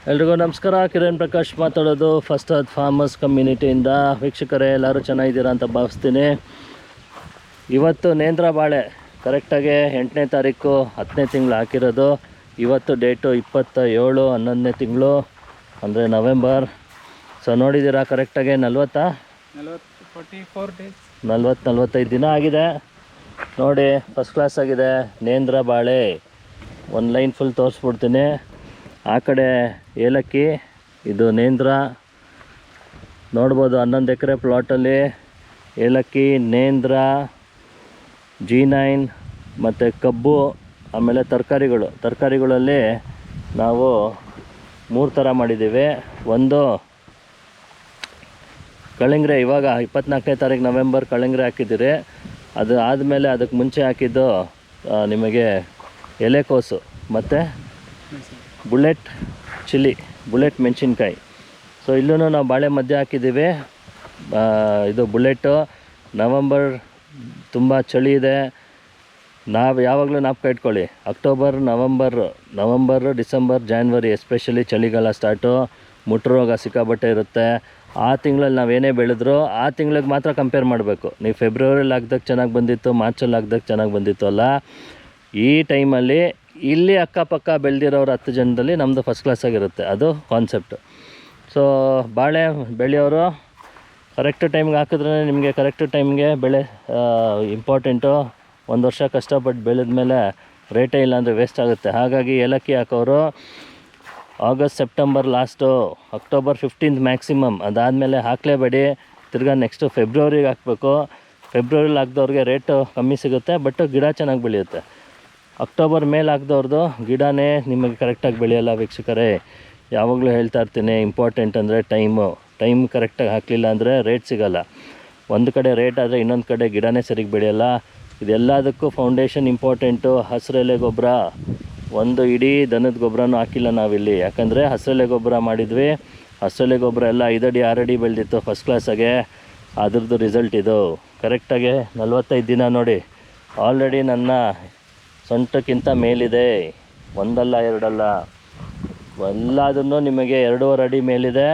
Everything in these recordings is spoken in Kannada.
ಎಲ್ರಿಗೂ ನಮಸ್ಕಾರ. ಕಿರಣ್ ಪ್ರಕಾಶ್ ಮಾತಾಡೋದು ಫಸ್ಟ್ ಅರ್ತ್ ಫಾರ್ಮರ್ಸ್ ಕಮ್ಯುನಿಟಿಯಿಂದ. ವೀಕ್ಷಕರೇ, ಎಲ್ಲರೂ ಚೆನ್ನಾಗಿದ್ದೀರಾ ಅಂತ ಭಾವಿಸ್ತೀನಿ. ಇವತ್ತು ನೇಂದ್ರ ಬಾಳೆ ಕರೆಕ್ಟಾಗಿ 8ನೇ ತಾರೀಕು 10ನೇ ತಿಂಗಳು ಹಾಕಿರೋದು. ಇವತ್ತು ಡೇಟು 27 11ನೇ ತಿಂಗಳು ಅಂದರೆ ನವೆಂಬರ್. ಸೊ ನೋಡಿದ್ದೀರಾ, ಕರೆಕ್ಟಾಗಿ 45 ದಿನ ಆಗಿದೆ ನೋಡಿ. ಫಸ್ಟ್ ಕ್ಲಾಸ್ ಆಗಿದೆ ನೇಂದ್ರ ಬಾಳೆ. ಒಂದು ಲೈನ್ ಫುಲ್ ತೋರಿಸ್ಬಿಡ್ತೀನಿ. ಆ ಕಡೆ ಏಲಕ್ಕಿ, ಇದು ನೇಂದ್ರ ನೋಡ್ಬೋದು. 11 ಎಕರೆ ಪ್ಲಾಟಲ್ಲಿ ಏಲಕ್ಕಿ, ನೇಂದ್ರ, G9 ಮತ್ತು ಕಬ್ಬು, ಆಮೇಲೆ ತರಕಾರಿಗಳಲ್ಲಿ ನಾವು 3 ಥರ ಮಾಡಿದ್ದೀವಿ. ಒಂದು ಕಳಿಂಗ್ರೆ, ಇವಾಗ 24ನೇ ತಾರೀಕು ನವೆಂಬರ್ ಕಳಿಂಗ್ರೆ ಹಾಕಿದ್ದೀರಿ. ಅದು ಆದಮೇಲೆ ಅದಕ್ಕೆ ಮುಂಚೆ ಹಾಕಿದ್ದು ನಿಮಗೆ ಎಲೆಕೋಸು ಮತ್ತು ಬುಲೆಟ್ ಮೆಣಸಿನ್ಕಾಯಿ. ಸೊ ಇಲ್ಲೂ ನಾವು ಬಾಳೆ ಮಧ್ಯೆ ಹಾಕಿದ್ದೀವಿ. ಇದು ಬುಲೆಟು. ನವಂಬರ್ ತುಂಬ ಚಳಿ ಇದೆ. ನಾವು ಯಾವಾಗಲೂ ನಾಪ್ಕ ಇಟ್ಕೊಳ್ಳಿ, October, November, December, January especially ಚಳಿಗಾಲ ಸ್ಟಾರ್ಟು. ಮುಟ್ರೋಗ ಸಿಕ್ಕಾಬಟ್ಟೆ ಇರುತ್ತೆ. ಆ ತಿಂಗಳಲ್ಲಿ ನಾವೇನೇ ಬೆಳೆದ್ರೂ ಆ ತಿಂಗಳಿಗೆ ಮಾತ್ರ ಕಂಪೇರ್ ಮಾಡಬೇಕು. ನೀವು ಫೆಬ್ರವರಿಯಲ್ಲಿ ಹಾಕ್ದಾಗ ಚೆನ್ನಾಗಿ ಬಂದಿತ್ತು, ಮಾರ್ಚಲ್ಲಿ ಹಾಕ್ದಾಗ ಚೆನ್ನಾಗಿ ಬಂದಿತ್ತು ಅಲ್ಲ. ಈ ಟೈಮಲ್ಲಿ ಇಲ್ಲಿ ಅಕ್ಕಪಕ್ಕ ಬೆಳೆದಿರೋರು 10 ಜನದಲ್ಲಿ ನಮ್ಮದು ಫಸ್ಟ್ ಕ್ಲಾಸಾಗಿರುತ್ತೆ. ಅದು ಕಾನ್ಸೆಪ್ಟು. ಸೊ ಬಾಳೆ ಬೆಳೆಯೋರು ಕರೆಕ್ಟ್ ಟೈಮ್ಗೆ ಹಾಕಿದ್ರೆ ನಿಮಗೆ ಕರೆಕ್ಟ್ ಟೈಮ್ಗೆ ಬೆಳೆ ಇಂಪಾರ್ಟೆಂಟು. ಒಂದು ವರ್ಷ ಕಷ್ಟಪಟ್ಟು ಬೆಳೆದ ಮೇಲೆ ರೇಟೇ ಇಲ್ಲ ಅಂದರೆ ವೇಸ್ಟ್ ಆಗುತ್ತೆ. ಹಾಗಾಗಿ ಏಲಕ್ಕಿ ಹಾಕೋರು August, September last, October 15 maximum. ಅದಾದಮೇಲೆ ಹಾಕಲೇಬೇಡಿ. ತಿರ್ಗಾ ನೆಕ್ಸ್ಟು ಫೆಬ್ರವರಿಗೆ ಹಾಕಬೇಕು. ಫೆಬ್ರವರಿಲಿ ಹಾಕಿದವ್ರಿಗೆ ರೇಟು ಕಮ್ಮಿ ಸಿಗುತ್ತೆ, ಬಟ್ ಗಿಡ ಚೆನ್ನಾಗಿ ಬೆಳೆಯುತ್ತೆ. ಅಕ್ಟೋಬರ್ ಮೇಲೆ ಹಾಕಿದವ್ರದ್ದು ಗಿಡನೇ ನಿಮಗೆ ಕರೆಕ್ಟಾಗಿ ಬೆಳೆಯೋಲ್ಲ. ವೀಕ್ಷಕರೇ, ಯಾವಾಗಲೂ ಹೇಳ್ತಾ ಇರ್ತೀನಿ, ಇಂಪಾರ್ಟೆಂಟ್ ಅಂದರೆ ಟೈಮ್ ಕರೆಕ್ಟಾಗಿ ಹಾಕಲಿಲ್ಲ ಅಂದರೆ ರೇಟ್ ಸಿಗೋಲ್ಲ. ಒಂದು ಕಡೆ ರೇಟ್ ಆದರೆ ಇನ್ನೊಂದು ಕಡೆ ಗಿಡನೇ ಸರಿಗೆ ಬೆಳೆಯೋಲ್ಲ. ಇದೆಲ್ಲದಕ್ಕೂ ಫೌಂಡೇಶನ್ ಇಂಪಾರ್ಟೆಂಟು. ಹಸಿರೆಲೆ ಗೊಬ್ಬರ, ಒಂದು ಇಡೀ ದನದ ಗೊಬ್ಬರನೂ ಹಾಕಿಲ್ಲ ನಾವಿಲ್ಲಿ. ಯಾಕಂದರೆ ಹಸಿರೆಲೆ ಗೊಬ್ಬರ ಮಾಡಿದ್ವಿ. ಹಸಿರೆಲೆ ಗೊಬ್ಬರ ಎಲ್ಲ 5 ಅಡಿ 6 ಅಡಿ ಬೆಳೆದಿತ್ತು ಫಸ್ಟ್ ಕ್ಲಾಸಾಗೆ. ಅದ್ರದ್ದು ರಿಸಲ್ಟ್ ಇದು. ಕರೆಕ್ಟಾಗಿ 45 ದಿನ ನೋಡಿ. ಆಲ್ರೆಡಿ ನನ್ನ ಸೊಂಟಕ್ಕಿಂತ ಮೇಲಿದೆ. ಒಂದಲ್ಲ ಎರಡಲ್ಲ, ಎಲ್ಲದನ್ನು ನಿಮಗೆ 2.5 ಅಡಿ ಮೇಲಿದೆ.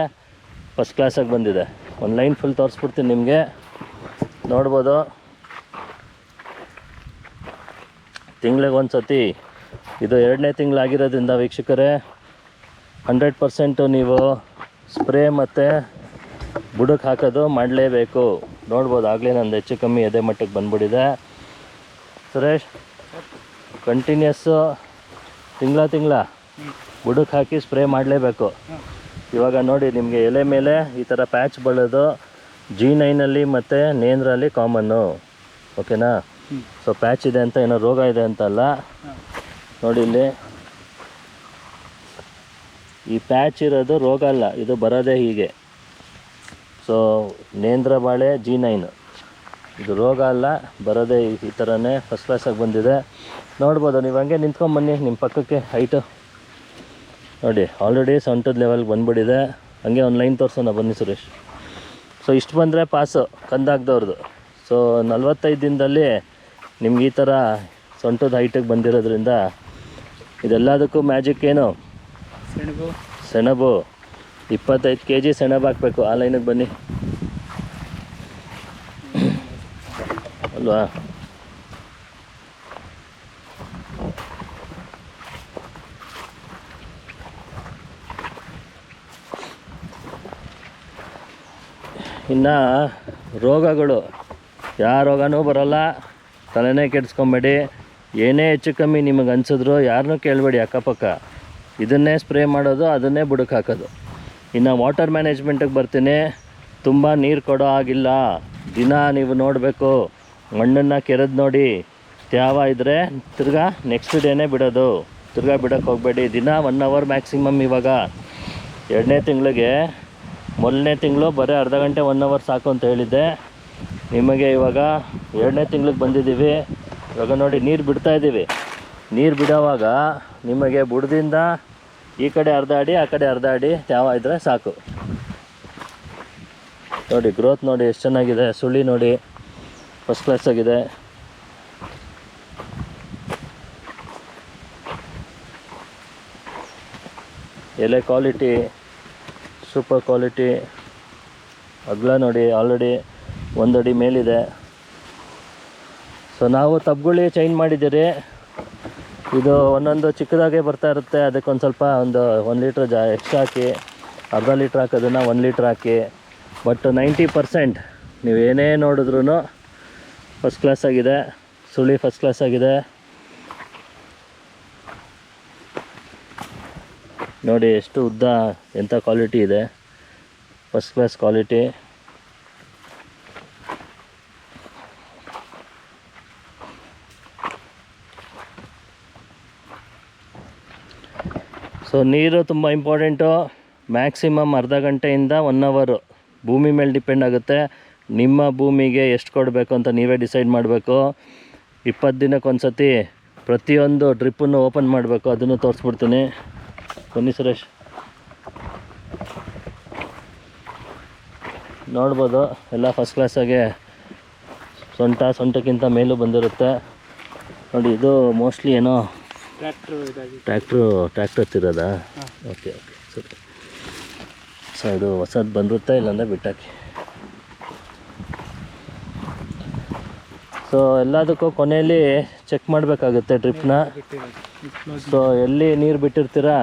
ಫಸ್ಟ್ ಕ್ಲಾಸಾಗಿ ಬಂದಿದೆ. ಒಂದು ಲೈನ್ ಫುಲ್ ತೋರಿಸ್ಬಿಡ್ತೀನಿ ನಿಮಗೆ, ನೋಡ್ಬೋದು. ತಿಂಗಳಿಗೆ ಒಂದು ಸತಿ, ಇದು 2ನೇ ತಿಂಗಳಾಗಿರೋದ್ರಿಂದ ವೀಕ್ಷಕರೇ 100% ನೀವು ಸ್ಪ್ರೇ ಮತ್ತು ಬುಡಕ್ಕೆ ಹಾಕೋದು ಮಾಡಲೇಬೇಕು. ನೋಡ್ಬೋದು, ಆಗಲೇ ನಂದು ಹೆಚ್ಚು ಕಮ್ಮಿ ಎದೆ ಮಟ್ಟಕ್ಕೆ ಬಂದ್ಬಿಟ್ಟಿದೆ. ಸುರೇಶ್, ಕಂಟಿನ್ಯೂಸ್ಸು ತಿಂಗಳ ಬುಡಕ್ಕೆ ಹಾಕಿ ಸ್ಪ್ರೇ ಮಾಡಲೇಬೇಕು. ಇವಾಗ ನೋಡಿ, ನಿಮಗೆ ಎಲೆ ಮೇಲೆ ಈ ಥರ ಪ್ಯಾಚ್ ಬಳ್ಳೋದು G9ಅಲ್ಲಿ ಮತ್ತು ನೇಂದ್ರಲ್ಲಿ ಕಾಮನ್ನು. ಓಕೆನಾ? ಸೊ ಪ್ಯಾಚ್ ಇದೆ ಅಂತ ಏನೋ ರೋಗ ಇದೆ ಅಂತ ಅಲ್ಲ. ನೋಡಿ ಇಲ್ಲಿ ಈ ಪ್ಯಾಚ್ ಇರೋದು ರೋಗ ಅಲ್ಲ, ಇದು ಬರೋದೇ ಹೀಗೆ. ಸೊ ನೇಂದ್ರ ಬಾಳೆ G9 ಇದು ರೋಗ ಅಲ್ಲ, ಬರೋದೇ ಈ ಥರನೇ ಫಸ್ಟ್ ಕ್ಲಾಸಾಗಿ ಬಂದಿದೆ. ನೋಡ್ಬೋದು, ನೀವು ಹಂಗೆ ನಿಂತ್ಕೊಂಬನ್ನಿ ನಿಮ್ಮ ಪಕ್ಕಕ್ಕೆ. ಹೈಟು ನೋಡಿ, ಆಲ್ರೆಡಿ ಸೊಂಟದ ಲೆವೆಲ್ಗೆ ಬಂದುಬಿಟ್ಟಿದೆ. ಹಂಗೆ ಒಂದು ಲೈನ್ ತೋರಿಸೋಣ ಬನ್ನಿ ಸುರೇಶ್. ಸೊ ಇಷ್ಟು ಬಂದರೆ ಪಾಸು ಕಂದಾಗ್ದವ್ರದ್ದು. ಸೊ 45 ದಿನದಲ್ಲಿ ನಿಮ್ಗೆ ಈ ಥರ ಸೊಂಟದ ಹೈಟಿಗೆ ಬಂದಿರೋದ್ರಿಂದ ಇದೆಲ್ಲದಕ್ಕೂ ಮ್ಯಾಜಿಕ್ ಏನು? ಸೆಣಬು. 25 kg ಸೆಣಬು ಹಾಕಬೇಕು. ಆ ಲೈನಿಗೆ ಬನ್ನಿ ಅಲ್ವಾ? ಇನ್ನು ರೋಗಗಳು, ಯಾವ ರೋಗನೂ ಬರೋಲ್ಲ. ತಲೆನೇ ಕೆಡಿಸ್ಕೊಬೇಡಿ. ಏನೇ ಹೆಚ್ಚು ಕಮ್ಮಿ ನಿಮಗೆ ಅನಿಸಿದ್ರು ಯಾರನ್ನೂ ಕೇಳಬೇಡಿ ಅಕ್ಕಪಕ್ಕ. ಇದನ್ನೇ ಸ್ಪ್ರೇ ಮಾಡೋದು, ಅದನ್ನೇ ಬುಡಕ್ಕೆ ಹಾಕೋದು. ಇನ್ನು ವಾಟರ್ ಮ್ಯಾನೇಜ್ಮೆಂಟಿಗೆ ಬರ್ತೀನಿ. ತುಂಬ ನೀರು ಕೊಡೋ ಆಗಿಲ್ಲ. ದಿನ ನೀವು ನೋಡಬೇಕು, ಮಣ್ಣನ್ನು ಕೆರೆದು ನೋಡಿ. ತ್ಯಾವ ಇದ್ದರೆ ತಿರ್ಗಾ ನೆಕ್ಸ್ಟ್ ಡೇನೇ ಬಿಡೋದು. ತಿರ್ಗಾ ಬಿಡೋಕ್ಕೆ ಹೋಗಬೇಡಿ. ದಿನ 1 ಅವರ್ ಮ್ಯಾಕ್ಸಿಮಮ್. ಇವಾಗ 2ನೇ ತಿಂಗಳಿಗೆ, ಮೊದಲನೇ ತಿಂಗಳು ಬರೀ ಅರ್ಧ ಗಂಟೆ 1 ಅವರ್ ಸಾಕು ಅಂತ ಹೇಳಿದ್ದೆ ನಿಮಗೆ. ಇವಾಗ 2ನೇ ತಿಂಗಳಿಗೆ ಬಂದಿದ್ದೀವಿ. ಇವಾಗ ನೋಡಿ, ನೀರು ಬಿಡ್ತಾಯಿದ್ದೀವಿ. ನೀರು ಬಿಡೋವಾಗ ನಿಮಗೆ ಬುಡದಿಂದ ಈ ಕಡೆ ಅರ್ಧ ಅಡಿ, ಆ ಕಡೆ ಅರ್ಧ ಅಡಿ ತ್ಯಾವ ಇದ್ದರೆ ಸಾಕು. ನೋಡಿ ಗ್ರೋತ್ ನೋಡಿ ಎಷ್ಟು ಚೆನ್ನಾಗಿದೆ. ಸುಳಿ ನೋಡಿ, ಫಸ್ಟ್ ಕ್ಲಾಸ್ ಆಗಿದೆ. ಎಲೆ ಕ್ವಾಲಿಟಿ ಸೂಪರ್ ಕ್ವಾಲಿಟಿ. ಅಗಲ ನೋಡಿ ಆಲ್ರೆಡಿ 1 ಅಡಿ ಮೇಲಿದೆ. ಸೊ ನಾವು ತಬ್ಗುಳಿ ಚೇಂಜ್ ಮಾಡಿದ್ದೀರಿ. ಇದು ಒಂದೊಂದು ಚಿಕ್ಕದಾಗೆ ಬರ್ತಾ ಇರುತ್ತೆ, ಅದಕ್ಕೊಂದು ಸ್ವಲ್ಪ ಒಂದು 1 ಲೀಟ್ರ್ ಎಕ್ಸ್ಟ್ರಾ ಹಾಕಿ, ಅರ್ಧ ಲೀಟ್ರ್ ಹಾಕೋದನ್ನು 1 ಲೀಟ್ರ್ ಹಾಕಿ. ಬಟ್ 90% ನೀವು ಏನೇ ನೋಡಿದ್ರೂ ಫಸ್ಟ್ ಕ್ಲಾಸ್ ಆಗಿದೆ. ಸುಳಿ ಫಸ್ಟ್ ಕ್ಲಾಸ್ ಆಗಿದೆ ನೋಡಿ, ಎಷ್ಟು ಉದ್ದ, ಎಂಥ ಕ್ವಾಲಿಟಿ ಇದೆ, ಫಸ್ಟ್ ಕ್ಲಾಸ್ ಕ್ವಾಲಿಟಿ. ಸೊ ನೀರು ತುಂಬ ಇಂಪಾರ್ಟೆಂಟು. ಮ್ಯಾಕ್ಸಿಮಮ್ ಅರ್ಧ ಗಂಟೆಯಿಂದ 1 ಅವರು ಭೂಮಿ ಮೇಲೆ ಡಿಪೆಂಡ್ ಆಗುತ್ತೆ. ನಿಮ್ಮ ಭೂಮಿಗೆ ಎಷ್ಟು ಕೊಡಬೇಕು ಅಂತ ನೀವೇ ಡಿಸೈಡ್ ಮಾಡಬೇಕು. 20 ದಿನಕ್ಕೊಂದು ಸತಿ ಪ್ರತಿಯೊಂದು ಡ್ರಿಪ್ಪನ್ನು ಓಪನ್ ಮಾಡಬೇಕು, ಅದನ್ನು ತೋರಿಸ್ಬಿಡ್ತೀನಿ. ಬನ್ನಿ ಸುರೇಶ್. ನೋಡ್ಬೋದು ಎಲ್ಲ ಫಸ್ಟ್ ಕ್ಲಾಸಾಗೆ ಸೊಂಟಕ್ಕಿಂತ ಮೇಲೂ ಬಂದಿರುತ್ತೆ ನೋಡಿ. ಇದು ಮೋಸ್ಟ್ಲಿ ಏನೋ ಟ್ರ್ಯಾಕ್ಟ್ರ್ ತಿರೋದಾ? ಓಕೆ ಸರಿ. ಸೊ ಇದು ಹೊಸದು ಬಂದಿರುತ್ತೆ, ಇಲ್ಲಾಂದರೆ ಬಿಟ್ಟಾಕಿ. ಸೊ ಎಲ್ಲದಕ್ಕೂ ಕೊನೆಯಲ್ಲಿ ಚೆಕ್ ಮಾಡಬೇಕಾಗುತ್ತೆ ಡ್ರಿಪ್ನ. ಸೊ ಎಲ್ಲಿ ನೀರು ಬಿಟ್ಟಿರ್ತೀರಾ,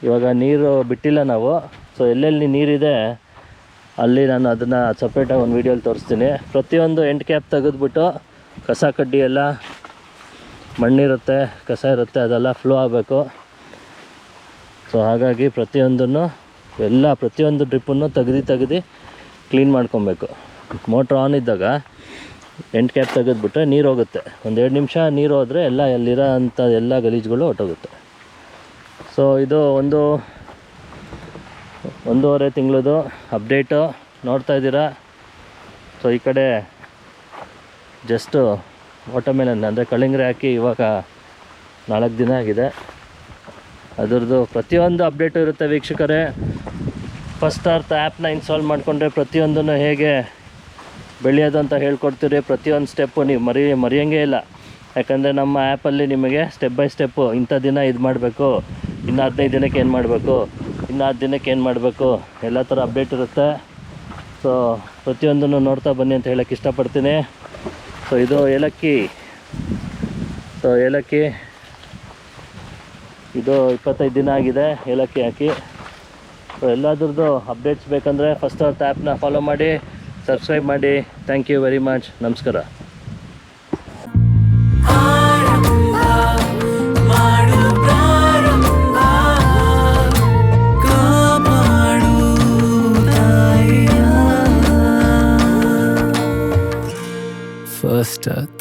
ಇವಾಗ ನೀರು ಬಿಟ್ಟಿಲ್ಲ ನಾವು. ಸೊ ಎಲ್ಲೆಲ್ಲಿ ನೀರಿದೆ ಅಲ್ಲಿ ನಾನು ಅದನ್ನು ಸಪ್ರೇಟಾಗಿ ಒಂದು ವೀಡಿಯೋಲಿ ತೋರಿಸ್ತೀನಿ. ಪ್ರತಿಯೊಂದು ಎಂಡ್ ಕ್ಯಾಪ್ ತೆಗೆದ್ಬಿಟ್ಟು ಕಸ ಕಡ್ಡಿ ಎಲ್ಲ, ಮಣ್ಣಿರುತ್ತೆ, ಕಸ ಇರುತ್ತೆ, ಅದೆಲ್ಲ ಫ್ಲೋ ಆಗಬೇಕು. ಸೊ ಹಾಗಾಗಿ ಪ್ರತಿಯೊಂದು ಡ್ರಿಪ್ಪನ್ನು ತೆಗ್ದು ಕ್ಲೀನ್ ಮಾಡ್ಕೊಬೇಕು. ಮೋಟ್ರ್ ಆನ್ ಇದ್ದಾಗ ಎಂಡ್ ಕ್ಯಾಪ್ ತೆಗೆದ್ಬಿಟ್ರೆ ನೀರು ಹೋಗುತ್ತೆ. 1-2 ನಿಮಿಷ ನೀರು ಹೋದರೆ ಎಲ್ಲ ಎಲ್ಲಿರೋ ಅಂಥ ಎಲ್ಲ ಗಲೀಜುಗಳು ಹೊಟ್ಟೋಗುತ್ತೆ. ಸೊ ಇದು 1.5 ತಿಂಗಳದು ಅಪ್ಡೇಟು ನೋಡ್ತಾ ಇದ್ದೀರಾ. ಸೊ ಈ ಕಡೆ ಜಸ್ಟು ವಾಟರ್ಮೆಲನ್ ಅಂದರೆ ಕಳಿಂಗ್ರೆ ಹಾಕಿ ಇವಾಗ 4 ದಿನ ಆಗಿದೆ. ಅದರದ್ದು ಪ್ರತಿಯೊಂದು ಅಪ್ಡೇಟು ಇರುತ್ತೆ ವೀಕ್ಷಕರೇ. ಫಸ್ಟ್ ಅರ್ತ್ ಆ್ಯಪ್ನ ಇನ್ಸ್ಟಾಲ್ ಮಾಡಿಕೊಂಡ್ರೆ ಪ್ರತಿಯೊಂದನ್ನು ಹೇಗೆ ಬೆಳೆಯೋದು ಅಂತ ಹೇಳ್ಕೊಡ್ತೀರಿ. ಪ್ರತಿಯೊಂದು ಸ್ಟೆಪ್ಪು ನೀವು ಮರೆಯೋಂಗೇ ಇಲ್ಲ. ಯಾಕಂದರೆ ನಮ್ಮ ಆ್ಯಪಲ್ಲಿ ನಿಮಗೆ ಸ್ಟೆಪ್ ಬೈ ಸ್ಟೆಪ್ಪು, ಇಂಥ ದಿನ ಇದು ಮಾಡಬೇಕು, ಇನ್ನು 15 ದಿನಕ್ಕೆ ಏನು ಮಾಡಬೇಕು, ಇನ್ನು 10 ದಿನಕ್ಕೆ ಏನು ಮಾಡಬೇಕು, ಎಲ್ಲ ಥರ ಅಪ್ಡೇಟ್ ಇರುತ್ತೆ. ಸೊ ಪ್ರತಿಯೊಂದನ್ನು ನೋಡ್ತಾ ಬನ್ನಿ ಅಂತ ಹೇಳೋಕ್ಕೆ ಇಷ್ಟಪಡ್ತೀನಿ. ಸೊ ಇದು ಏಲಕ್ಕಿ. ಸೊ ಏಲಕ್ಕಿ ಇದು 25 ದಿನ ಆಗಿದೆ ಏಲಕ್ಕಿ ಹಾಕಿ. ಸೊ ಎಲ್ಲದ್ರದ್ದು ಅಪ್ಡೇಟ್ಸ್ ಬೇಕಂದರೆ ಫಸ್ಟ್ ಅರ್ತ್ ಆ್ಯಪ್ನ ಫಾಲೋ ಮಾಡಿ, ಸಬ್ಸ್ಕ್ರೈಬ್ ಮಾಡಿ. Thank you very much. ನಮಸ್ಕಾರ. First Earth.